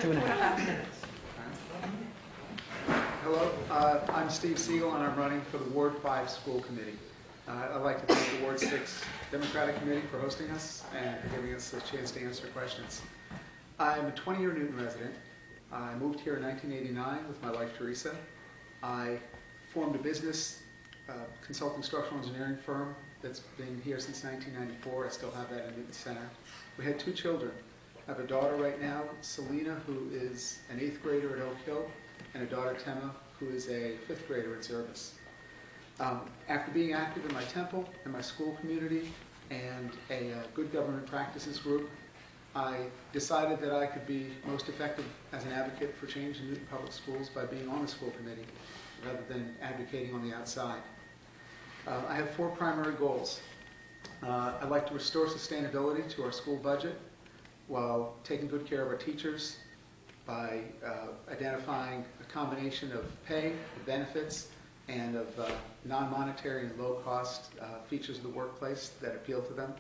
2.5 minutes. Hello, I'm Steve Siegel, and I'm running for the Ward 5 School Committee. I'd like to thank the Ward 6 Democratic Committee for hosting us and for giving us a chance to answer questions. I'm a 20-year Newton resident. I moved here in 1989 with my wife, Teresa. I formed a business consulting structural engineering firm that's been here since 1994. I still have that in Newton Center. We had 2 children. I have a daughter right now, Selena, who is an 8th grader at Oak Hill, and a daughter, Tema, who is a 5th grader at Service. After being active in my temple and my school community and a good government practices group, I decided that I could be most effective as an advocate for change in Newton Public Schools by being on the school committee rather than advocating on the outside. I have 4 primary goals. I'd like to restore sustainability to our school budget while taking good care of our teachers by identifying a combination of pay, benefits, and of non-monetary and low-cost features of the workplace that appeal to them.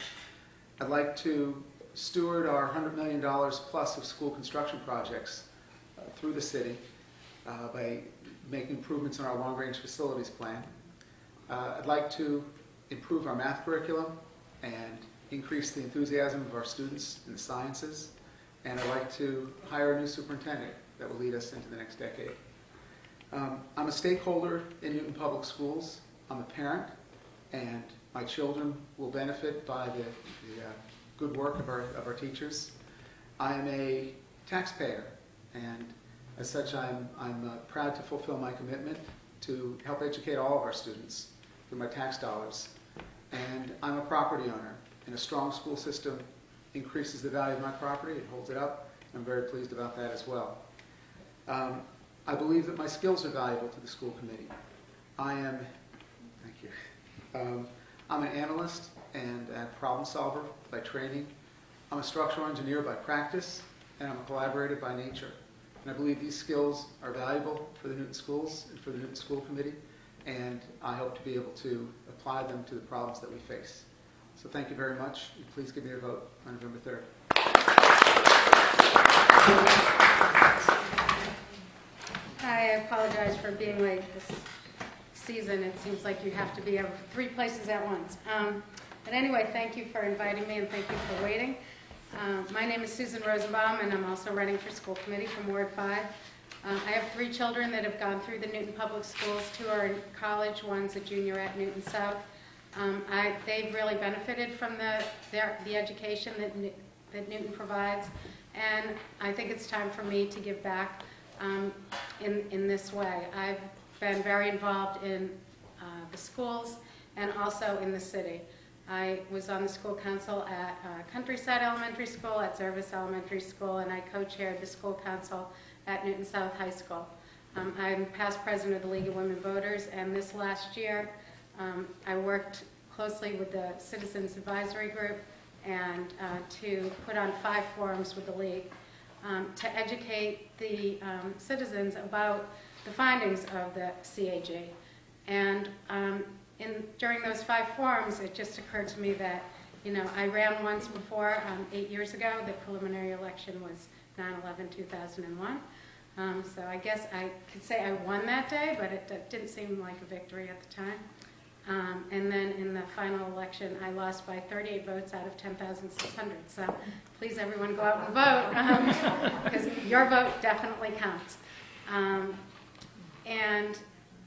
I'd like to steward our $100 million plus of school construction projects through the city by making improvements in our long-range facilities plan. I'd like to improve our math curriculum and increase the enthusiasm of our students in the sciences. And I'd like to hire a new superintendent that will lead us into the next decade. I'm a stakeholder in Newton Public Schools. I'm a parent, and my children will benefit by the good work of our teachers. I am a taxpayer, and as such, I'm proud to fulfill my commitment to help educate all of our students through my tax dollars. And I'm a property owner, and a strong school system increases the value of my property. It holds it up. I'm very pleased about that as well. I believe that my skills are valuable to the school committee. Thank you. I'm an analyst and a problem solver by training. I'm a structural engineer by practice, and I'm a collaborator by nature. And I believe these skills are valuable for the Newton Schools and for the Newton School Committee, and I hope to be able to apply them to the problems that we face. So thank you very much, and please give me a vote on November 3rd. Hi, I apologize for being late this season. It seems like you have to be at 3 places at once. But anyway, thank you for inviting me and thank you for waiting. My name is Susan Rosenbaum, and I'm also running for school committee from Ward 5. I have 3 children that have gone through the Newton Public Schools. 2 are in college, one's a junior at Newton South. They've really benefited from the education that Newton provides, and I think it's time for me to give back in this way. I've been very involved in the schools and also in the city. I was on the school council at Countryside Elementary School, at Service Elementary School, and I co-chaired the school council at Newton South High School. I'm past president of the League of Women Voters, and this last year I worked closely with the Citizens Advisory Group and to put on 5 forums with the League to educate the citizens about the findings of the CAG. And during those 5 forums, it just occurred to me that, I ran once before 8 years ago. The preliminary election was 9/11/2001. So I guess I could say I won that day, but it didn't seem like a victory at the time. And then in the final election, I lost by 38 votes out of 10,600. So please, everyone, go out and vote, because your vote definitely counts. And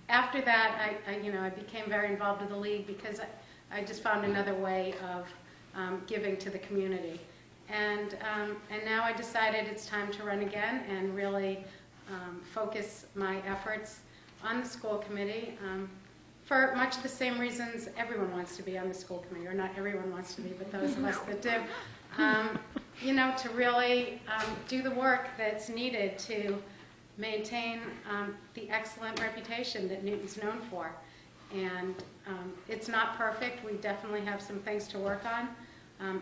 after that, I became very involved with the League because I just found another way of giving to the community. And now I decided it's time to run again and really focus my efforts on the school committee for much of the same reasons everyone wants to be on the school committee, or not everyone wants to be, but those of us that do. To really do the work that's needed to maintain the excellent reputation that Newton's known for. And it's not perfect. We definitely have some things to work on.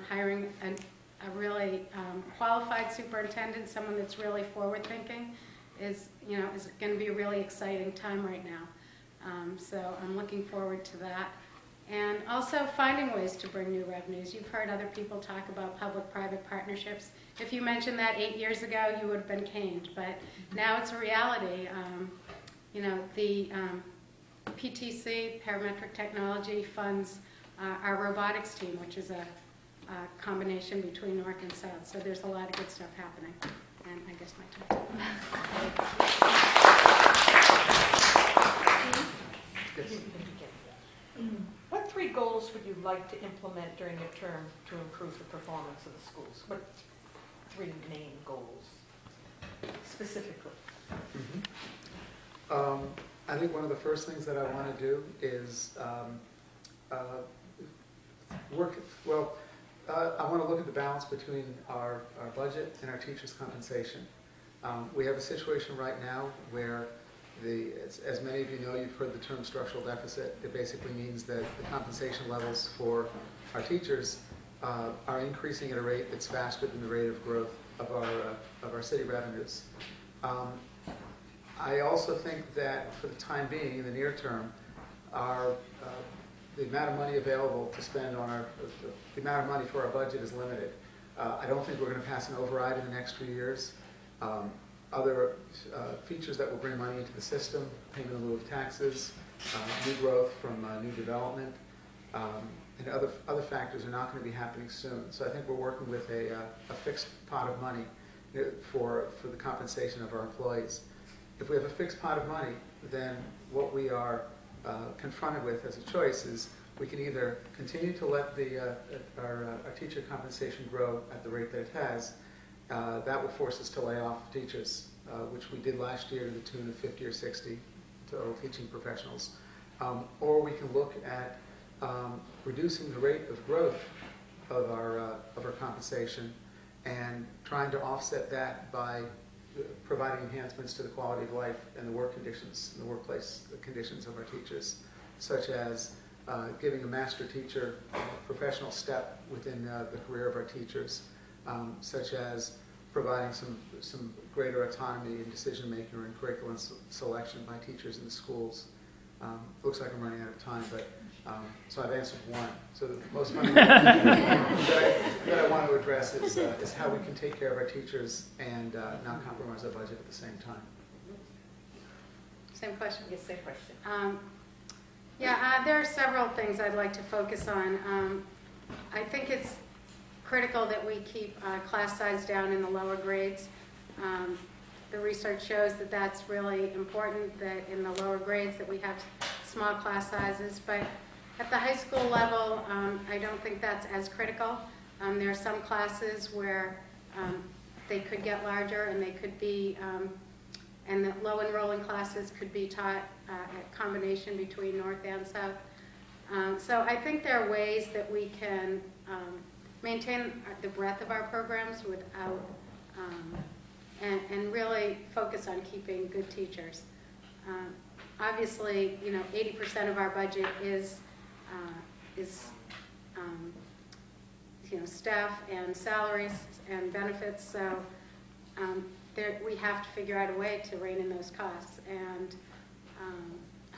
Hiring a really qualified superintendent, someone that's really forward-thinking, is going to be a really exciting time right now. So I'm looking forward to that. And also finding ways to bring new revenues. You've heard other people talk about public-private partnerships. If you mentioned that 8 years ago, you would have been caned, but now it's a reality. You know, the PTC, Parametric Technology, funds our robotics team, which is a combination between North and South. So there's a lot of good stuff happening. And I guess my time. What 3 goals would you like to implement during your term to improve the performance of the schools? What 3 main goals, specifically? I think one of the first things that I want to do is I want to look at the balance between our budget and our teachers' compensation. We have a situation right now where as many of you know, you've heard the term structural deficit. It basically means that the compensation levels for our teachers are increasing at a rate that's faster than the rate of growth of our city revenues. I also think that for the time being, in the near term, the amount of money available to spend on the amount of money for our budget is limited. I don't think we're going to pass an override in the next few years. Other features that will bring money into the system, payment in lieu of taxes, new growth from new development, and other factors are not going to be happening soon. So I think we're working with a fixed pot of money for the compensation of our employees. If we have a fixed pot of money, then what we are confronted with as a choice is we can either continue to let our teacher compensation grow at the rate that it has. That will force us to lay off teachers, which we did last year to the tune of 50 or 60 total teaching professionals. Or we can look at reducing the rate of growth of our compensation and trying to offset that by providing enhancements to the quality of life and the work conditions, and the workplace conditions of our teachers, such as giving a master teacher professional step within the career of our teachers, such as providing some greater autonomy in decision making or in curriculum selection by teachers in the schools. Looks like I'm running out of time, but so I've answered one. So the most fundamental that I want to address is how we can take care of our teachers and not compromise our budget at the same time. Same question? Yes, same question. There are several things I'd like to focus on. I think it's critical that we keep class size down in the lower grades. The research shows that that's really important, that in the lower grades that we have small class sizes. But at the high school level, I don't think that's as critical. There are some classes where they could get larger and they could be, and the low enrolling classes could be taught a combination between North and South. So I think there are ways that we can maintain the breadth of our programs without, and really focus on keeping good teachers. Obviously, 80% of our budget is staff and salaries and benefits. So we have to figure out a way to rein in those costs, and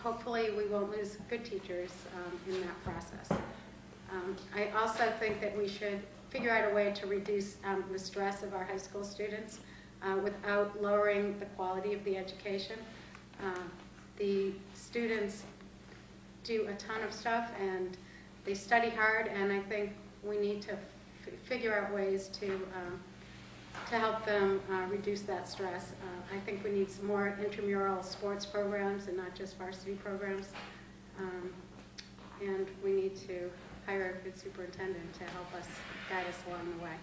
hopefully we won't lose good teachers in that process. I also think that we should figure out a way to reduce the stress of our high school students without lowering the quality of the education. The students do a ton of stuff and they study hard, and I think we need to figure out ways to help them reduce that stress. I think we need some more intramural sports programs and not just varsity programs. And we need to hire a good superintendent to help us guide us along the way.